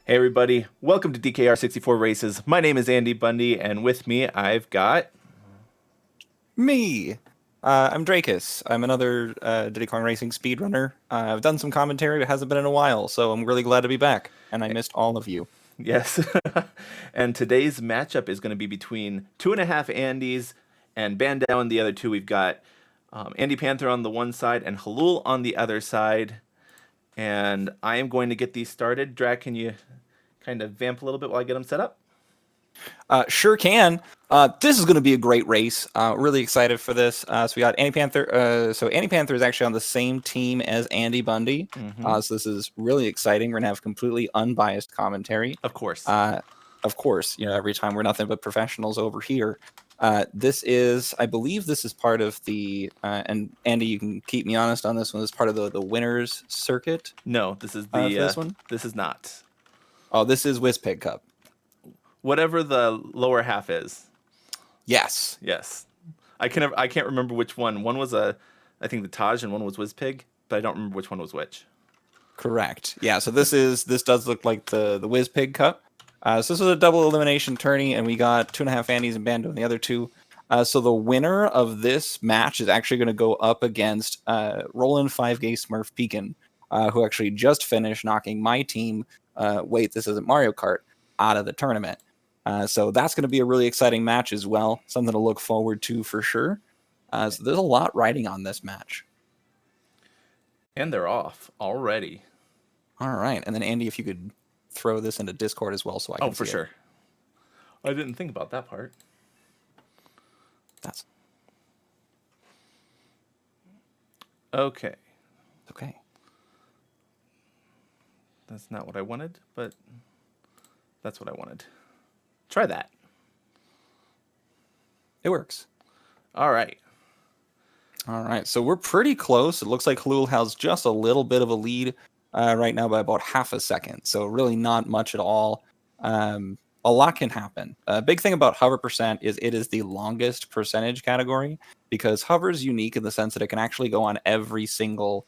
Hey everybody, welcome to DKR 64 Races. My name is Andy Bundy, and with me I've got... Me. I'm Drakus. I'm another Diddy Kong Racing speedrunner. I've done some commentary, but it hasn't been in a while, so I'm really glad to be back. And I missed all of you. Yes. And today's matchup is going to be between 2.5 Andys and Bandow and the other two. We've got Andy Panther on the one side and Halul on the other side. And I am going to get these started. Drac, can you kind of vamp a little bit while I get them set up? Sure can. This is going to be a great race. Really excited for this. So we got Andy Panther. So Andy Panther is actually on the same team as Andy Bundy. So this is really exciting. We're going to have completely unbiased commentary. Of course. Of course, every time we're nothing but professionals over here. This is, I believe this is part of the, and Andy, you can keep me honest on this one, this is part of the winners circuit. No, this is the, this one? This is not. Oh, this is WizPig Cup. Whatever the lower half is. Yes. Yes. I can't remember which one. One was I think the Taj, and one was WizPig, but I don't remember which one was which. Correct. Yeah, so this does look like the WizPig Cup. So this was a double elimination tourney, and we got 2.5 Andys and Bandow in the other two. So the winner of this match is actually going to go up against Roland 5Gay Smurf Pekin, who actually just finished knocking my team, wait, this isn't Mario Kart, out of the tournament. So that's going to be a really exciting match as well. Something to look forward to for sure. So there's a lot riding on this match. And they're off already. All right. And then, Andy, if you could throw this into Discord as well so I can see for sure. I didn't think about that part. That's okay. Okay. That's not what I wanted, but that's what I wanted. Try that. It works. All right. All right. So we're pretty close. It looks like Halul has just a little bit of a lead right now by about half a second. So really not much at all. A lot can happen. A big thing about hover percent is it is the longest percentage category because hover is unique in the sense that it can actually go on every single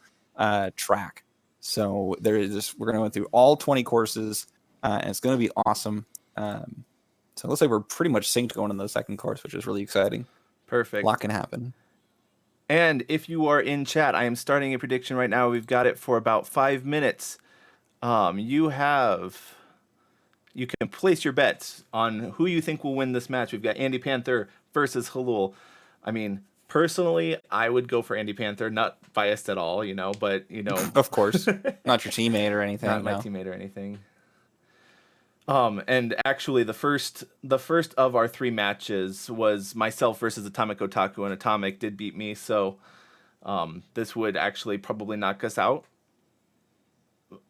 track. So we're going to go through all 20 courses and it's going to be awesome. So it looks like we're pretty much synced going into the second course, which is really exciting. Perfect. A lot can happen. And if you are in chat, I am starting a prediction right now. We've got it for about 5 minutes. You can place your bets on who you think will win this match. We've got Andy Panther versus Halul. I mean, personally, I would go for Andy Panther. Not biased at all, but Of course, not your teammate or anything. Not my teammate or anything. And actually, the first of our 3 matches was myself versus Atomic Otaku, and Atomic did beat me. So, this would actually probably knock us out.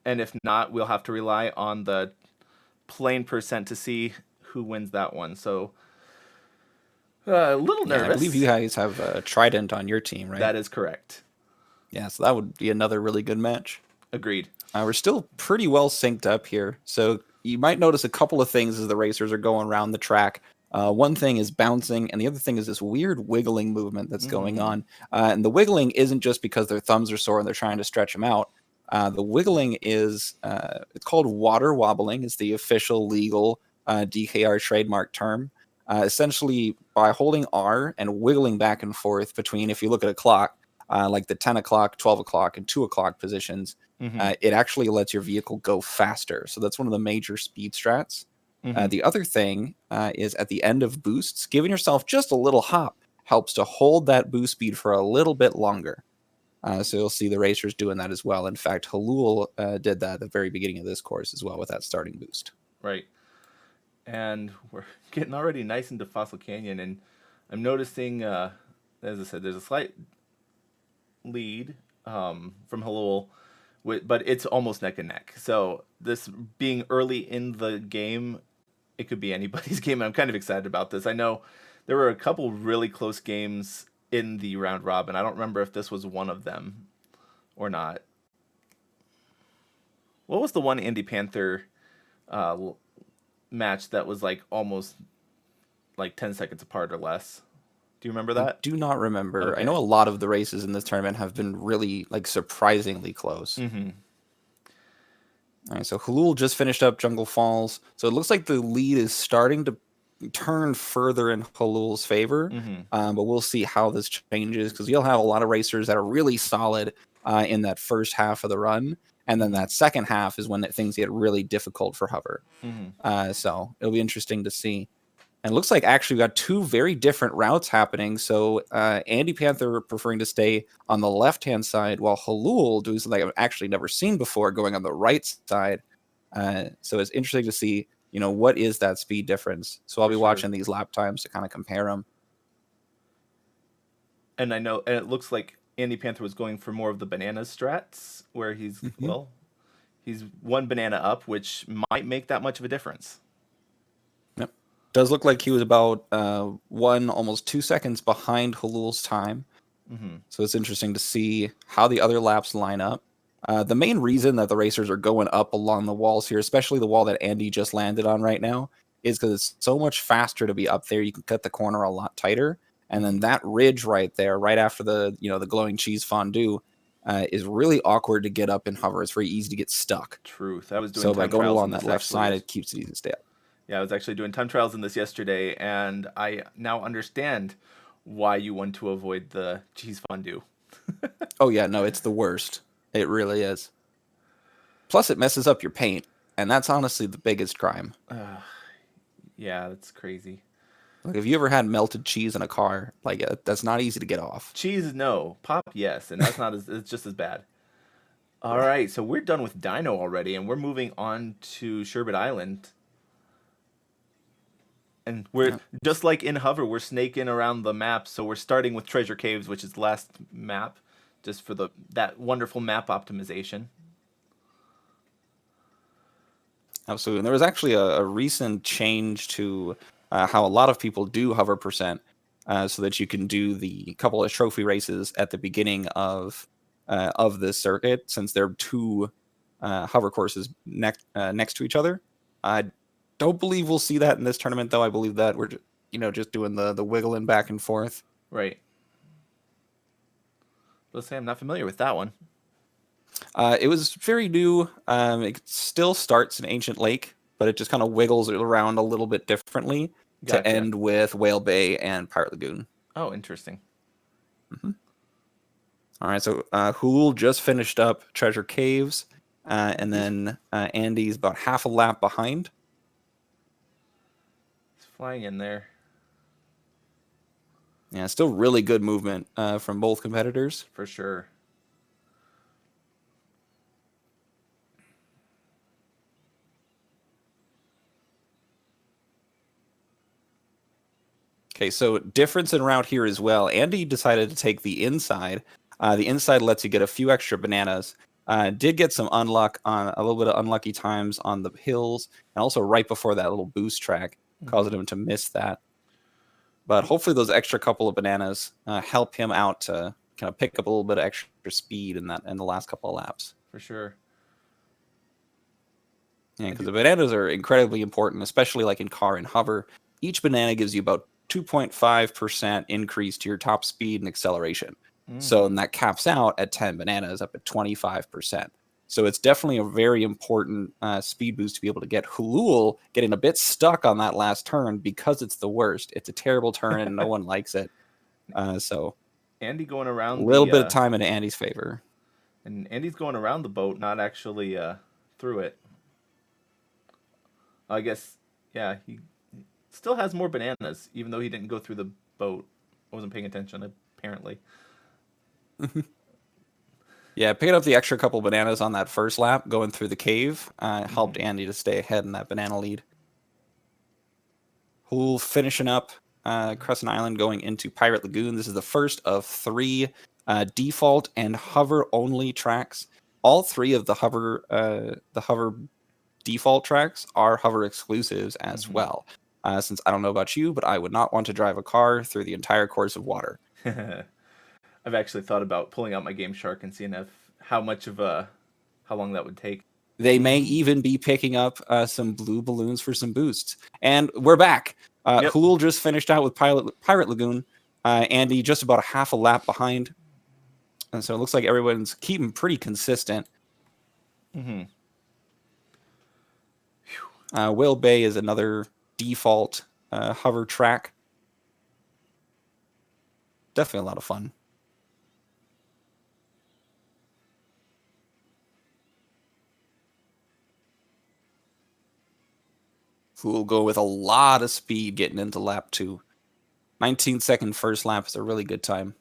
And if not, we'll have to rely on the plain percent to see who wins that one. So, a little nervous. I believe you guys have a Trident on your team, right? That is correct. Yeah, so that would be another really good match. Agreed. We're still pretty well synced up here. So you might notice a couple of things as the racers are going around the track. One thing is bouncing, and the other thing is this weird wiggling movement that's going on. And the wiggling isn't just because their thumbs are sore and they're trying to stretch them out. The wiggling is, it's called water wobbling. It's the official legal DKR trademark term. Essentially, by holding R and wiggling back and forth between, if you look at a clock, like the 10 o'clock, 12 o'clock, and 2 o'clock positions, it actually lets your vehicle go faster. So that's one of the major speed strats. The other thing is at the end of boosts, giving yourself just a little hop helps to hold that boost speed for a little bit longer. So you'll see the racers doing that as well. In fact, Halul did that at the very beginning of this course as well with that starting boost. Right. And we're getting already nice into Fossil Canyon, and I'm noticing, as I said, there's a slight lead from Halul, but it's almost neck and neck. So this being early in the game, it could be anybody's game. I'm kind of excited about this. I know there were a couple really close games in the round robin. I don't remember if this was one of them or not. What was the one Andy Panther match that was like almost like 10 seconds apart or less? Do you remember that? I do not remember. Okay. I know a lot of the races in this tournament have been really, like, surprisingly close. All right, so Halul just finished up Jungle Falls. So it looks like the lead is starting to turn further in Halul's favor. Mm-hmm. But we'll see how this changes because you'll have a lot of racers that are really solid in that first half of the run. And then that second half is when things get really difficult for Hover. Mm-hmm. So it'll be interesting to see. And it looks like actually we got two very different routes happening. So Andy Panther preferring to stay on the left-hand side, while Halul doing something I've actually never seen before, going on the right side. So it's interesting to see, what is that speed difference. So I'll be watching these lap times to kind of compare them. And I know, and it looks like Andy Panther was going for more of the banana strats, where he's he's one banana up, which might make that much of a difference. Yep. Does look like he was about almost 2 seconds behind Halul's time. Mm-hmm. So it's interesting to see how the other laps line up. The main reason that the racers are going up along the walls here, especially the wall that Andy just landed on right now, is because it's so much faster to be up there. You can cut the corner a lot tighter. And then that ridge right there, right after the glowing cheese fondue, is really awkward to get up in Hover. It's very easy to get stuck. Truth. I was doing so by time going trials along in that this left actually. side, it keeps it easy to stay up. Yeah, I was actually doing time trials in this yesterday, and I now understand why you want to avoid the cheese fondue. Oh yeah, no, it's the worst. It really is. Plus, it messes up your paint, and that's honestly the biggest crime. Yeah, that's crazy. Like, if you ever had melted cheese in a car, that's not easy to get off. Cheese, no. Pop, yes, and that's not as it's just as bad. All right, so we're done with Dino already, and we're moving on to Sherbet Island. And we're just like in Hover, we're snaking around the map. So we're starting with Treasure Caves, which is the last map, just for that wonderful map optimization. Absolutely. And there was actually a recent change to how a lot of people do Hover percent, so that you can do the couple of trophy races at the beginning of this circuit, since there are two Hover courses next to each other. I don't believe we'll see that in this tournament, though. I believe that we're just doing the wiggling back and forth. Right. Let's say I'm not familiar with that one. It was very new. It still starts in Ancient Lake, but it just kind of wiggles around a little bit differently to end with Whale Bay and Pirate Lagoon. Oh, interesting. Mm-hmm. All right, so Hulul just finished up Treasure Caves, and then Andy's about half a lap behind. He's flying in there. Yeah, still really good movement from both competitors. For sure. Okay, so difference in route here as well. Andy decided to take the inside. The inside lets you get a few extra bananas. Did get some unluck on a little bit of unlucky times on the hills, and also right before that little boost track, causing him to miss that. But hopefully those extra couple of bananas help him out to kind of pick up a little bit of extra speed in the last couple of laps. For sure. Yeah, because the bananas are incredibly important, especially like in car and hover. Each banana gives you about 2.5% increase to your top speed and acceleration. So and that caps out at 10 bananas up at 25%. So it's definitely a very important speed boost to be able to get. Hulul getting a bit stuck on that last turn because it's the worst. It's a terrible turn and no one likes it. So Andy going around a little bit of time in Andy's favor. And Andy's going around the boat, not actually through it. I guess, yeah, he still has more bananas, even though he didn't go through the boat. I wasn't paying attention, apparently. Yeah, picking up the extra couple bananas on that first lap, going through the cave, helped Andy to stay ahead in that banana lead. Hulul finishing up Crescent Island, going into Pirate Lagoon. This is the first of 3 default and hover-only tracks. All 3 of the hover default tracks are hover exclusives as well. Since I don't know about you, but I would not want to drive a car through the entire course of water. I've actually thought about pulling out my Game Shark and seeing how long that would take. They may even be picking up some blue balloons for some boosts. And we're back. Hulul just finished out with Pirate Lagoon. Andy just about a half a lap behind. And so it looks like everyone's keeping pretty consistent. Mm-hmm. Whale Bay is another default hover track. Definitely a lot of fun. Who will go with a lot of speed getting into lap 2. 19-second first lap is a really good time.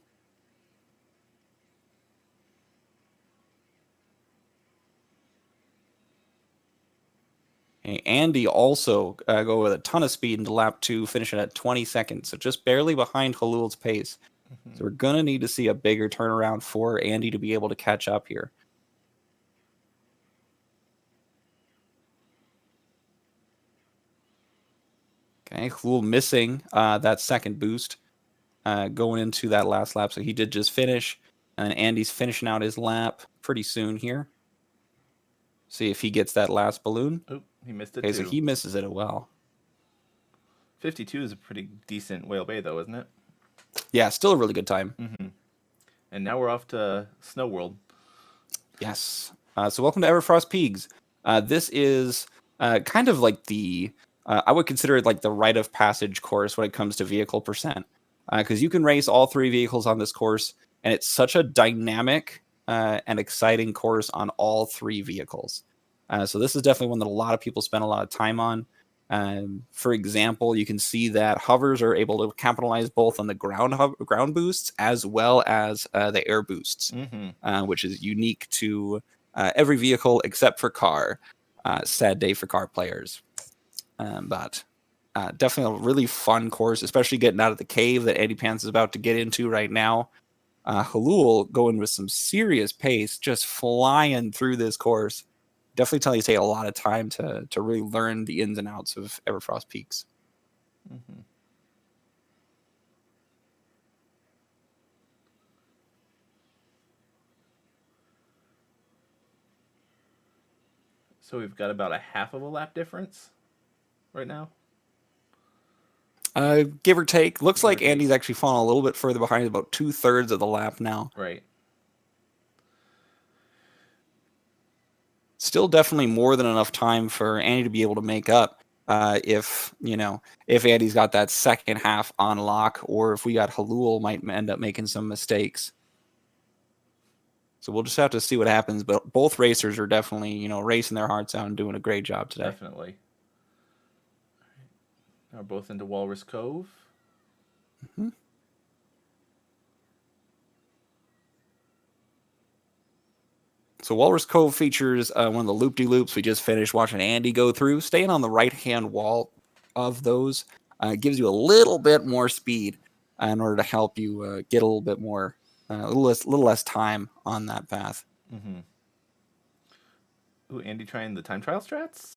Okay, Andy also go with a ton of speed into lap 2, finishing at 20 seconds, so just barely behind Halul's pace. So we're going to need to see a bigger turnaround for Andy to be able to catch up here. Okay, Halul missing that second boost going into that last lap, so he did just finish. And Andy's finishing out his lap pretty soon here. See if he gets that last balloon. Oh, he missed it Okay, too. so he misses it as well. 52 is a pretty decent Whale Bay, though, isn't it? Yeah, still a really good time. And now we're off to Snow World. Yes. So welcome to Everfrost Peaks. This is kind of like the, I would consider it like the rite of passage course when it comes to vehicle percent. Because you can race all 3 vehicles on this course, and it's such a dynamic and exciting course on all 3 vehicles. So this is definitely one that a lot of people spend a lot of time on. For example, you can see that hovers are able to capitalize both on the ground boosts as well as the air boosts, which is unique to every vehicle except for car. Sad day for car players. But definitely a really fun course, especially getting out of the cave that Andy Pants is about to get into right now. Halul going with some serious pace, just flying through this course. Definitely tell you take a lot of time to really learn the ins and outs of Everfrost Peaks. So we've got about a half of a lap difference right now. Give or take. Looks Give or like take. Andy's actually fallen a little bit further behind, about 2/3 of the lap now. Right. Still definitely more than enough time for Andy to be able to make up if Andy's got that second half on lock, or if we got Halul might end up making some mistakes. So we'll just have to see what happens. But both racers are definitely, racing their hearts out and doing a great job today. Definitely. Now we're both into Walrus Cove. So Walrus Cove features one of the loop-de-loops we just finished watching Andy go through. Staying on the right-hand wall of those gives you a little bit more speed in order to help you get a little bit more, a little less time on that path. Ooh, Andy trying the time trial strats?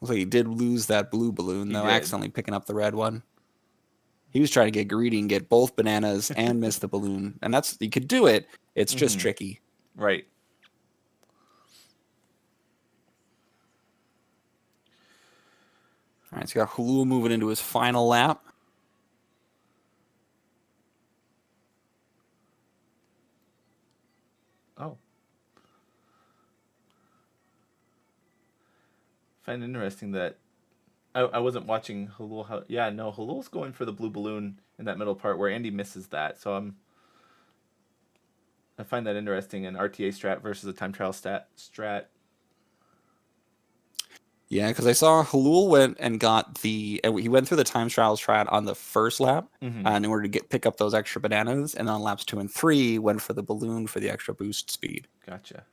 Looks like he did lose that blue balloon, though, accidentally picking up the red one. He was trying to get greedy and get both bananas and miss the balloon. And you could do it. It's just tricky. Right. All right, so you got Halul moving into his final lap. Oh. I find it interesting that I wasn't watching Halul. Yeah, no, Halul's going for the blue balloon in that middle part where Andy misses that. So I find that interesting, an RTA strat versus a time trial strat. Yeah, because I saw Halul went and he went through the time trial strat on the first lap in order to pick up those extra bananas, and on laps 2 and 3 went for the balloon for the extra boost speed. Gotcha.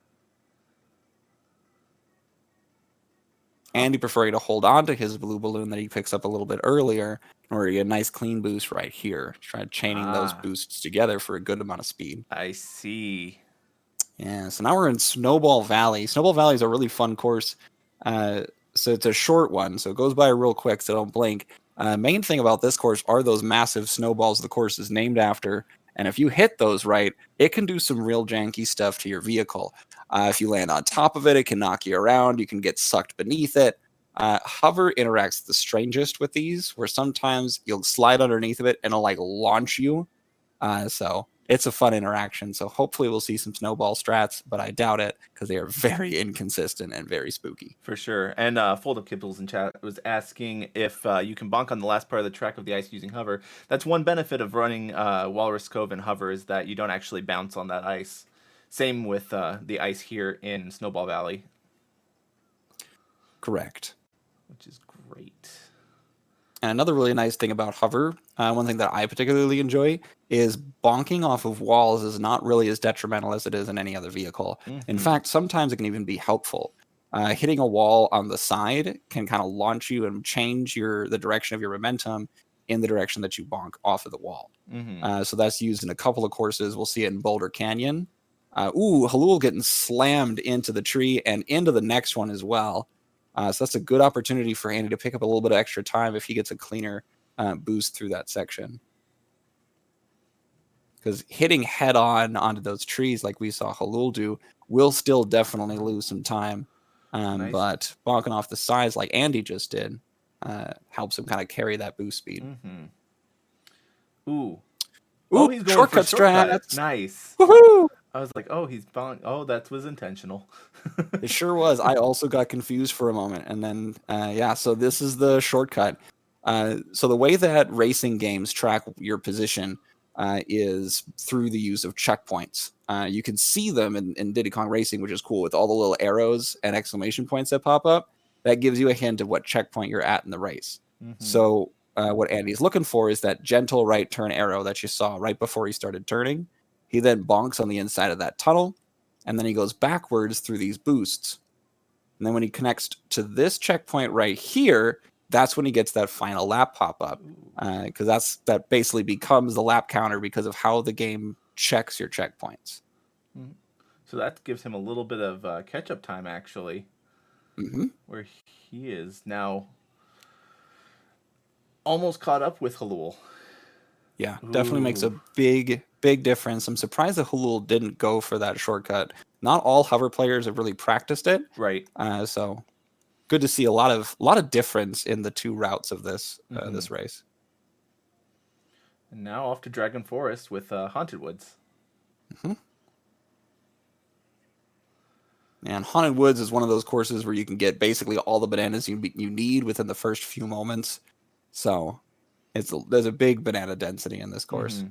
Andy preferring to hold on to his blue balloon that he picks up a little bit earlier in order to get a nice clean boost right here. Try chaining those boosts together for a good amount of speed. I see. Yeah, so now we're in Snowball Valley. Snowball Valley is a really fun course. So it's a short one, so it goes by real quick, so don't blink. Main thing about this course are those massive snowballs the course is named after. And if you hit those right, it can do some real janky stuff to your vehicle. If you land on top of it, it can knock you around. You can get sucked beneath it. Hover interacts the strangest with these, where sometimes you'll slide underneath of it and it'll like launch you. So it's a fun interaction. So hopefully we'll see some snowball strats, but I doubt it because they are very inconsistent and very spooky. For sure. And Fold Up Kibbles in chat was asking if you can bonk on the last part of the track of the ice using hover. That's one benefit of running Walrus Cove and hover, is that you don't actually bounce on that ice. Same with the ice here in Snowball Valley. Correct. Which is great. And another really nice thing about hover, one thing that I particularly enjoy, is bonking off of walls is not really as detrimental as it is in any other vehicle. In fact, sometimes it can even be helpful. Hitting a wall on the side can kind of launch you and change the direction of your momentum in the direction that you bonk off of the wall. So that's used in a couple of courses. We'll see it in Boulder Canyon. Halul getting slammed into the tree and into the next one as well. So that's a good opportunity for Andy to pick up a little bit of extra time if he gets a cleaner boost through that section. Because hitting head on onto those trees like we saw Halul do will still definitely lose some time. Nice. But bonking off the sides like Andy just did helps him kind of carry that boost speed. Ooh, he's going shortcut for shortcut. strats. Nice. Woohoo! I was like, he's bonk. Oh, that was intentional. It sure was. I also got confused for a moment. And then, so this is the shortcut. So the way that racing games track your position is through the use of checkpoints. You can see them in Diddy Kong Racing, which is cool, with all the little arrows and exclamation points that pop up. That gives you a hint of what checkpoint you're at in the race. So what Andy's looking for is that gentle right turn arrow that you saw right before he started turning. He then bonks on the inside of that tunnel, and then he goes backwards through these boosts. And then when he connects to this checkpoint right here, that's when he gets that final lap pop up, because that basically becomes the lap counter because of how the game checks your checkpoints. So that gives him a little bit of catch-up time, actually, where he is now almost caught up with Halul. Yeah, definitely makes a big difference. I'm surprised that Halul didn't go for that shortcut. Not all hover players have really practiced it. Right. So good to see a lot of difference in the two routes of this this race. And now off to Dragon Forest with Haunted Woods. And Haunted Woods is one of those courses where you can get basically all the bananas you need within the first few moments. So there's a big banana density in this course.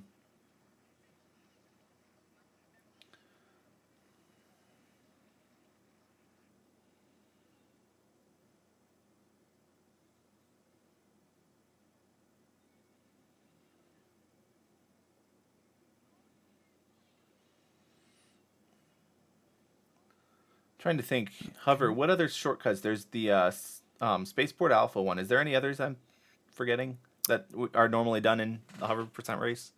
Trying to think, hover. What other shortcuts? There's the Spaceport Alpha one. Is there any others I'm forgetting that are normally done in the hover percent race?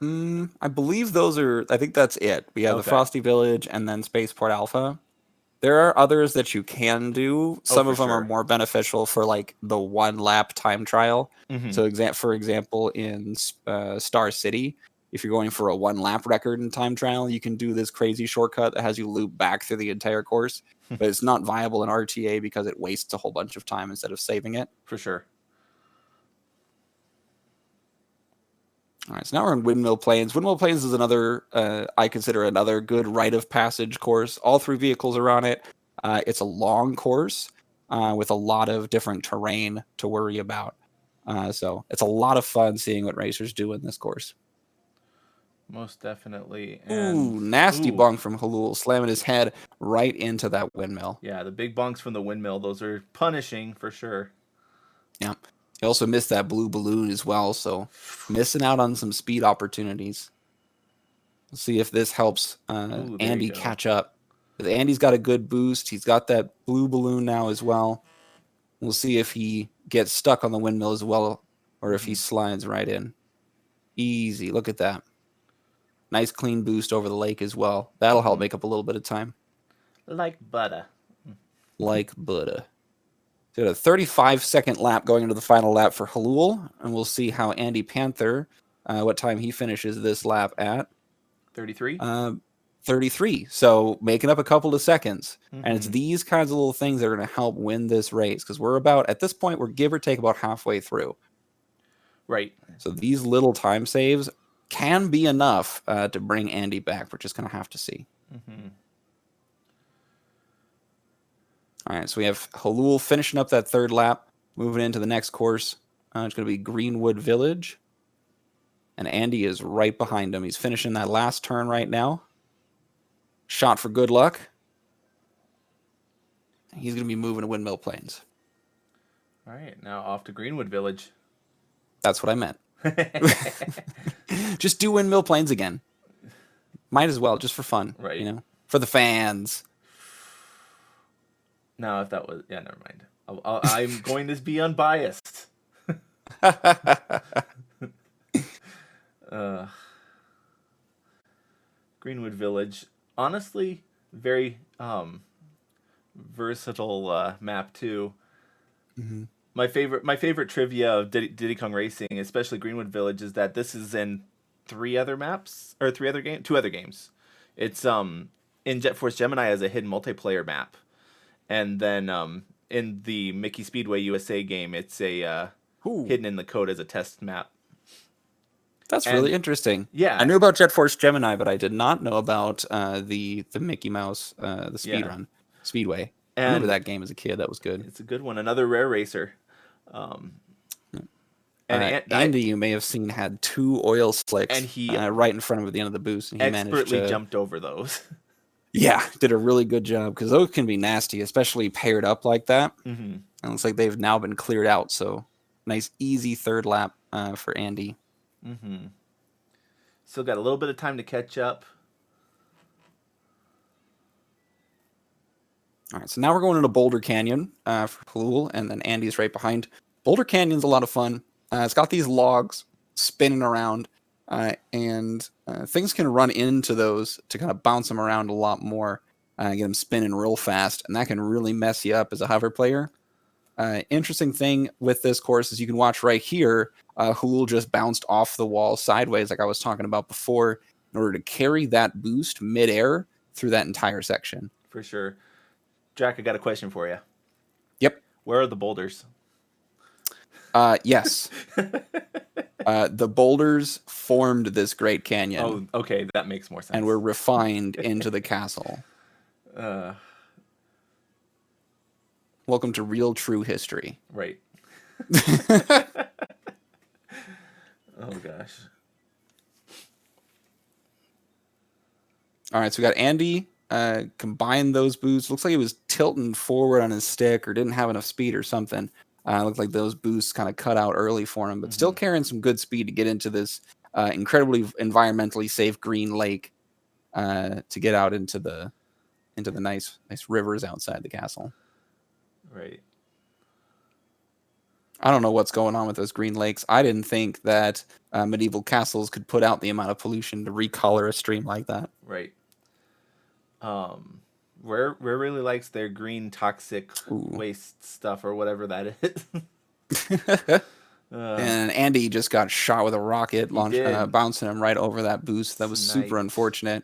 I believe I think that's it. We have the Frosty Village and then Spaceport Alpha. There are others that you can do. Some of them are more beneficial for like the 1 lap time trial. So for example, in Star City, if you're going for a 1 lap record in time trial, you can do this crazy shortcut that has you loop back through the entire course. But it's not viable in RTA because it wastes a whole bunch of time instead of saving it. For sure. All right, so now we're in Windmill Plains. Windmill Plains is another, I consider another good rite of passage course. All 3 vehicles are on it. It's a long course with a lot of different terrain to worry about. So it's a lot of fun seeing what racers do in this course. Most definitely. And nasty bonk from Halul, slamming his head right into that windmill. Yeah, the big bonks from the windmill, those are punishing for sure. Yeah. He also missed that blue balloon as well, so missing out on some speed opportunities. We'll see if this helps Andy catch up. Because Andy's got a good boost. He's got that blue balloon now as well. We'll see if he gets stuck on the windmill as well, or if he slides right in. Easy. Look at that. Nice clean boost over the lake as well. That'll help make up a little bit of time. Like butter. Like butter. So a 35-second lap going into the final lap for Halul, and we'll see how Andy Panther, what time he finishes this lap at. 33? 33. So making up a couple of seconds. And it's these kinds of little things that are going to help win this race, because at this point, we're give or take about halfway through. Right. So these little time saves can be enough to bring Andy back. We're just going to have to see. Mm-hmm. All right, so we have Halul finishing up that third lap, moving into the next course. It's going to be Greenwood Village. And Andy is right behind him. He's finishing that last turn right now. Shot for good luck. He's going to be moving to Windmill Plains. All right, now off to Greenwood Village. That's what I meant. Just do Windmill Plains again. Might as well, just for fun. Right. You know, for the fans. No, if that was... Yeah, never mind. I'm going to be unbiased. Greenwood Village. Honestly, very versatile map, too. Mm-hmm. My favorite trivia of Diddy Kong Racing, especially Greenwood Village, is that this is in two other games. It's in Jet Force Gemini as a hidden multiplayer map, and then in the Mickey Speedway USA game, it's a hidden in the code as a test map. That's really interesting. Yeah, I knew about Jet Force Gemini, but I did not know about the Mickey Mouse Speedway. I remember that game as a kid. That was good. It's a good one. Another rare racer. Andy, you may have seen, had 2 oil slicks, and he right in front of him at the end of the boost, and he expertly jumped over those. Yeah, did a really good job, because those can be nasty, especially paired up like that. Mm-hmm. And it looks like they've now been cleared out. So nice, easy third lap for Andy. Mm-hmm. Still got a little bit of time to catch up. All right, so now we're going into Boulder Canyon for Halul, and then Andy's right behind. Boulder Canyon's a lot of fun. It's got these logs spinning around, and things can run into those to kind of bounce them around a lot more, get them spinning real fast, and that can really mess you up as a hover player. Interesting thing with this course is you can watch right here, Halul just bounced off the wall sideways like I was talking about before in order to carry that boost midair through that entire section. For sure. Jack, I got a question for you. Yep. Where are the boulders? Yes. The boulders formed this great canyon. Oh, okay. That makes more sense. And were refined into the castle. Welcome to real, true history. Right. Oh, gosh. All right, so we got Andy combined those boosts. Looks like he was tilting forward on his stick or didn't have enough speed or something. Looked like those boosts kind of cut out early for him, but still carrying some good speed to get into this incredibly environmentally safe green lake to get out into the nice rivers outside the castle. Right. I don't know what's going on with those green lakes. I didn't think that medieval castles could put out the amount of pollution to recolor a stream like that. Right. Rare really likes their green toxic waste stuff or whatever that is. And Andy just got shot with a rocket, bouncing him right over that boost. That was super unfortunate.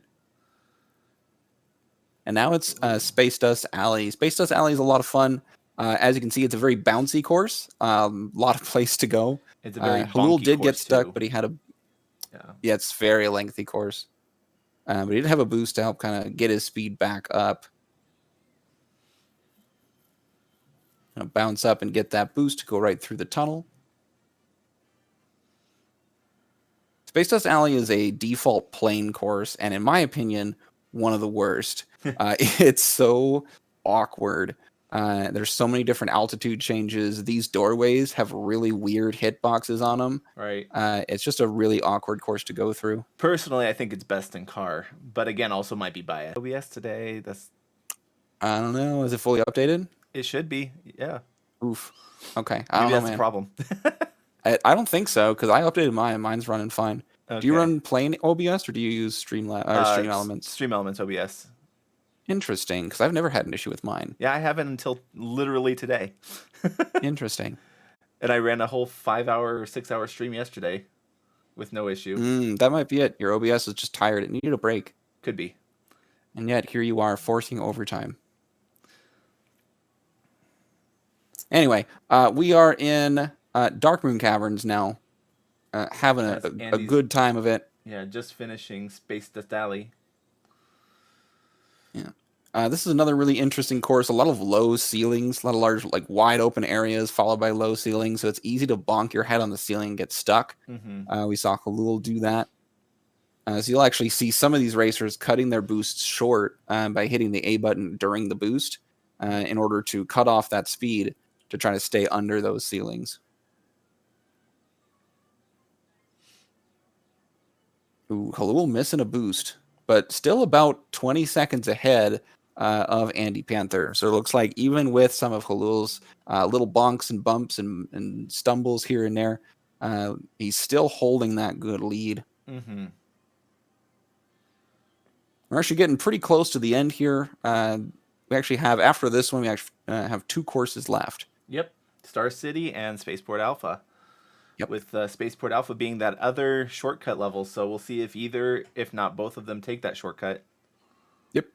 And now it's Space Dust Alley. Space Dust Alley is a lot of fun. As you can see, it's a very bouncy course. A lot of place to go. It's a very Halul did get stuck, too. but he had it's a very lengthy course. But he did have a boost to help kind of get his speed back up. Bounce up and get that boost to go right through the tunnel. Space Dust Alley is a default plane course, and in my opinion, one of the worst. It's so awkward. There's so many different altitude changes. These doorways have really weird hitboxes on them. Right. It's just a really awkward course to go through. Personally, I think it's best in car, but again, also might be biased. OBS today, I don't know. Is it fully updated? It should be, yeah. Oof. Okay. Maybe that's the problem. I don't think so, because I updated mine. Mine's running fine. Okay. Do you run plain OBS, or do you use Stream Elements? Stream Elements OBS. Interesting, because I've never had an issue with mine. Yeah, I haven't until literally today. Interesting. And I ran a whole 5-hour or 6-hour stream yesterday with no issue. That might be it. Your OBS is just tired. It needed a break. Could be. And yet, here you are, forcing overtime. Anyway, we are in Dark Moon Caverns now, having a good time of it. Yeah, just finishing Space Dali. Yeah. This is another really interesting course. A lot of low ceilings, a lot of large, like wide open areas, followed by low ceilings. So it's easy to bonk your head on the ceiling and get stuck. Mm-hmm. We saw Halul do that. So you'll actually see some of these racers cutting their boosts short by hitting the A button during the boost in order to cut off that speed to try to stay under those ceilings. Ooh, Halul missing a boost, but still about 20 seconds ahead of Andy Panther. So it looks like even with some of Halul's little bonks and bumps and stumbles here and there, he's still holding that good lead. Mm-hmm. We're actually getting pretty close to the end here. We actually have, after this one, we actually have 2 courses left. Yep. Star City and Spaceport Alpha. Yep. With Spaceport Alpha being that other shortcut level. So we'll see if either, if not both of them, take that shortcut. Yep.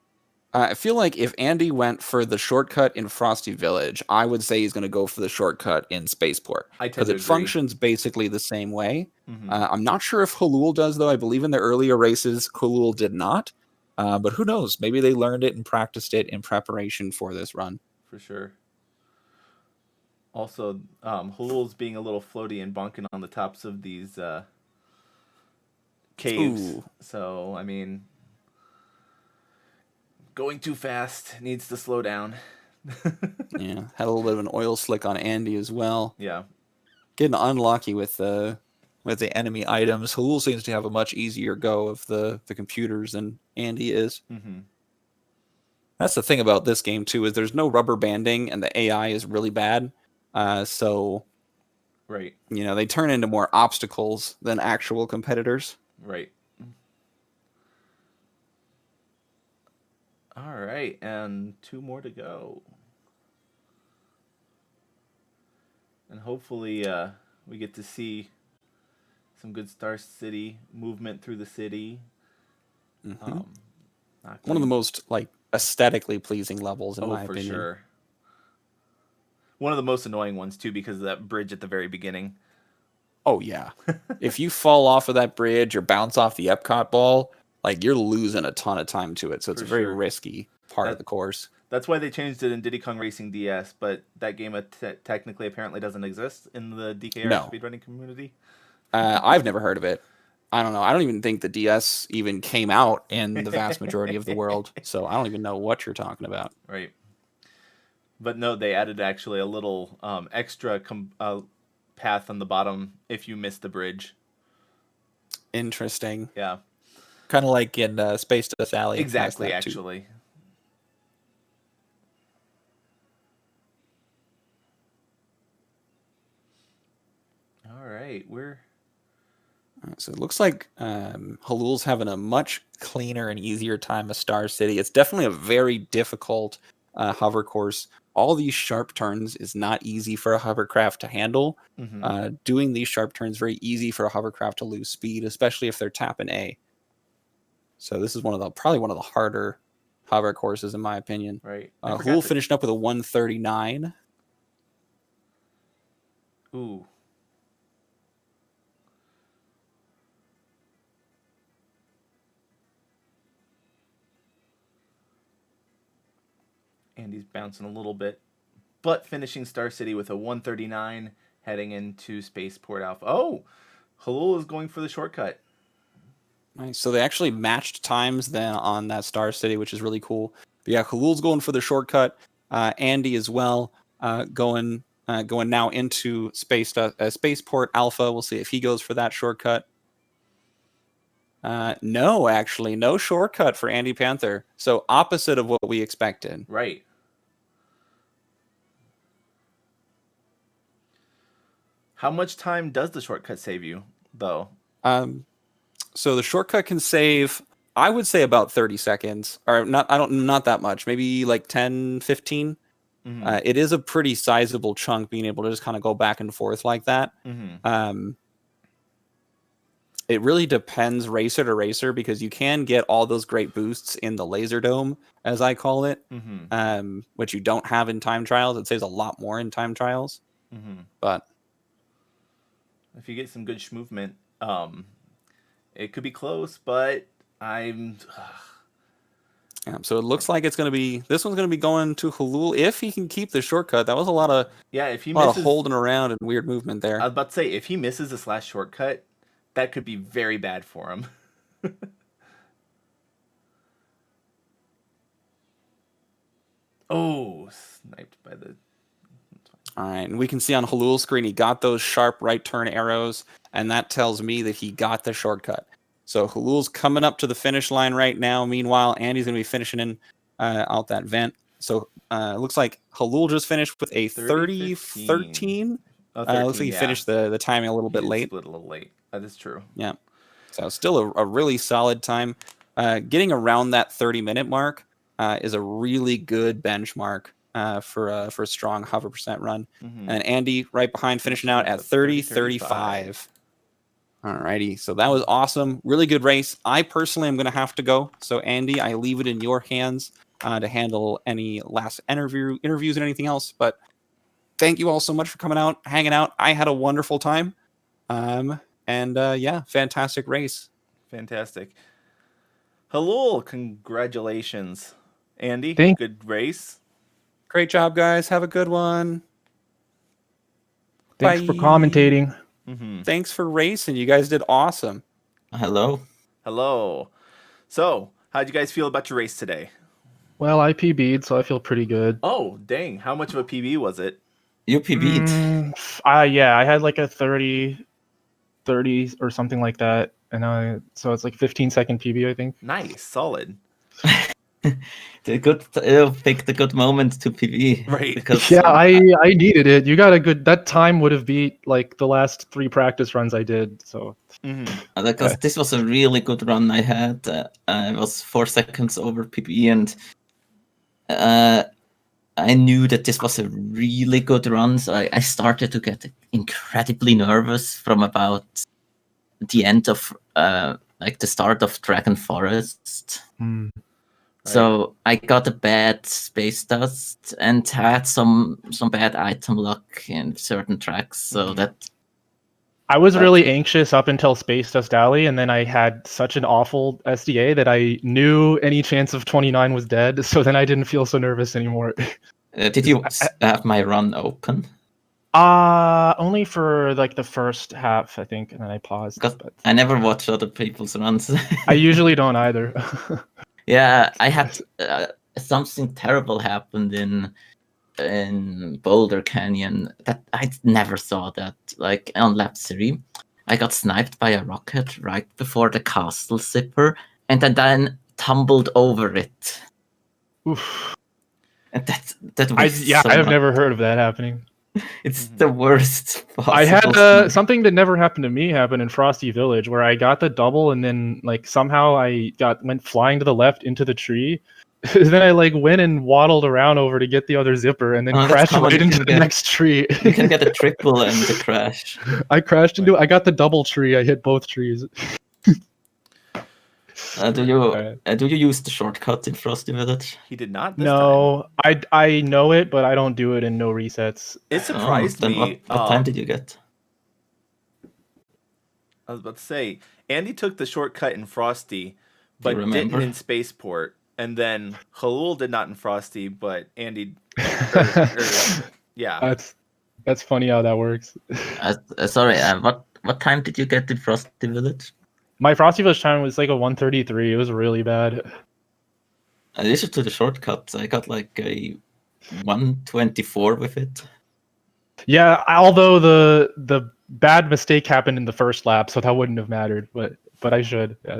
I feel like if Andy went for the shortcut in Frosty Village, I would say he's going to go for the shortcut in Spaceport. I tend Because to it agree. functions basically the same way. Mm-hmm. I'm not sure if Halul does, though. I believe in the earlier races, Halul did not. But who knows? Maybe they learned it and practiced it in preparation for this run. For sure. Also, Halul's being a little floaty and bonking on the tops of these caves. Ooh. So, I mean, going too fast, needs to slow down. Yeah, had a little bit of an oil slick on Andy as well. Yeah. Getting unlucky with the enemy items. Halul seems to have a much easier go of the computers than Andy is. Mm-hmm. That's the thing about this game too, is there's no rubber banding and the AI is really bad. So Right. you know, they turn into more obstacles than actual competitors. Right. All right, and 2 more to go. And hopefully we get to see some good Star City movement through the city. Mm-hmm. Not One of the going- most like aesthetically pleasing levels in my for opinion. sure. One of the most annoying ones too, because of that bridge at the very beginning. Oh yeah. If you fall off of that bridge or bounce off the Epcot ball, like you're losing a ton of time to it. So it's For a very sure. risky part of That- the course. That's why they changed it in Diddy Kong Racing DS, but that game technically apparently doesn't exist in the DKR No. speedrunning community. I've never heard of it. I don't know. I don't even think the DS even came out in the vast majority of the world. So I don't even know what you're talking about. Right. But no, they added actually a little extra path on the bottom if you miss the bridge. Interesting. Yeah. Kind of like in Space Dust Alley. it has Exactly, that too. actually. All right, So it looks like Halul's having a much cleaner and easier time of Star City. It's definitely a very difficult hover course. All these sharp turns is not easy for a hovercraft to handle. Doing these sharp turns very easy for a hovercraft to lose speed, especially if they're tapping A. So this is probably one of the harder hover courses in my opinion. right. Halul finished up with a 139. Ooh. Andy's bouncing a little bit, but finishing Star City with a 139, heading into Spaceport Alpha. Oh, Halul is going for the shortcut. Nice. So they actually matched times then on that Star City, which is really cool. But yeah, Halul's going for the shortcut. Andy as well, going now into Spaceport Alpha. We'll see if he goes for that shortcut. No, actually, no shortcut for Andy Panther. So opposite of what we expected. Right. How much time does the shortcut save you, though? So the shortcut can save, I would say about 30 seconds, or not that much, maybe like 10, 15. It is a pretty sizable chunk being able to just kind of go back and forth like that. It really depends racer to racer because you can get all those great boosts in the laser dome, as I call it, which you don't have in time trials. It saves a lot more in time trials. But if you get some good movement, it could be close, but I'm. Yeah, so it looks like this one's going to be going to Halul if he can keep the shortcut. That was a lot of If he of misses, holding around and weird movement there. I was about to say if he misses this last shortcut, that could be very bad for him. Oh, sniped by the. All right, and we can see on Halul's screen he got those sharp right turn arrows, and that tells me that he got the shortcut. So Halul's coming up to the finish line right now. Meanwhile, Andy's going to be finishing in out that vent. So it looks like Halul just finished with a 30-13. Oh, 13, looks like he finished the timing a little bit late. Split a little late. That is true. Yeah. So still a really solid time. Getting around that 30-minute mark is a really good benchmark for a strong hover percent run. Mm-hmm. And Andy right behind, finishing out at 30-35. Alrighty, so that was awesome. Really good race. I personally am going to have to go. So Andy, I leave it in your hands to handle any last interviews and anything else. But thank you all so much for coming out, hanging out. I had a wonderful time. Yeah, fantastic race. Fantastic. Hello, congratulations. Andy, good race. Great job, guys. Have a good one. Thanks for commentating. Mm-hmm. Thanks for racing. You guys did awesome. Hello. So, how'd you guys feel about your race today? Well, I PB'd, so I feel pretty good. Oh, dang. How much of a PB was it? You PB'd. Yeah, I had like a 30 or something like that. And so it's like 15-second PB, I think. Nice. Solid. Picked the good moment to PB. Right. Because, I needed it. You got that time would have beat like the last 3 practice runs I did. So because this was a really good run I had. I was 4 seconds over PB, and I knew that this was a really good run. So I started to get incredibly nervous from about the end of like the start of Dragon Forest. So I got a bad space dust and had some bad item luck in certain tracks. So that I was really anxious up until Space Dust Alley, and then I had such an awful SDA that I knew any chance of 29 was dead. So then I didn't feel so nervous anymore. did you have my run open? Only for like the first half, I think, and then I paused. But I never watch other people's runs. I usually don't either. Yeah, I had something terrible happened in Boulder Canyon that I never saw that. Like on lap 3, I got sniped by a rocket right before the castle zipper, and then tumbled over it. Oof. And that was I have never heard of that happening. It's the worst possible. I had something that never happened to me happen in Frosty Village, where I got the double and then like somehow I went flying to the left into the tree. Then I like went and waddled around over to get the other zipper and then crashed right into the next tree. You can get a triple and the crash. I crashed into it. I got the double tree. I hit both trees. Do you use the shortcut in Frosty Village? He did not. No, I know it, but I don't do it in no resets. It surprised me. What time did you get? I was about to say, Andy took the shortcut in Frosty, but didn't in Spaceport. And then Halul did not in Frosty, but Andy. Yeah. That's funny how that works. Sorry, what time did you get in Frosty Village? My Frosty Village time was like a 1:33. It was really bad. I used to the shortcut. I got like a 1:24 with it. Yeah, although the bad mistake happened in the first lap, so that wouldn't have mattered. But I should. Yeah.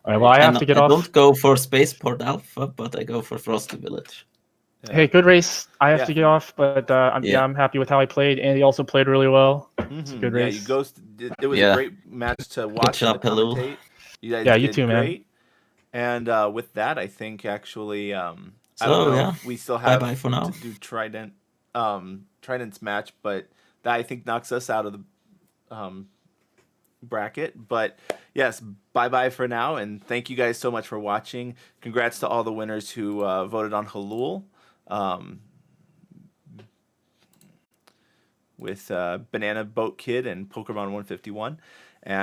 All right. Well, I have to get off. I don't go for Spaceport Alpha, but I go for Frosty Village. Yeah. Hey, good race. I have to get off, but I'm happy with how I played. Andy also played really well. It's a good race. Yeah, it was a great match to watch. Good job, commentate. You guys you did too, great. Man. And with that, I think actually, I don't know if we still have bye for now. to do Trident's match, but that I think knocks us out of the bracket. But yes, bye for now, and thank you guys so much for watching. Congrats to all the winners who voted on Halul. With Banana Boat Kid and Pokemon 151.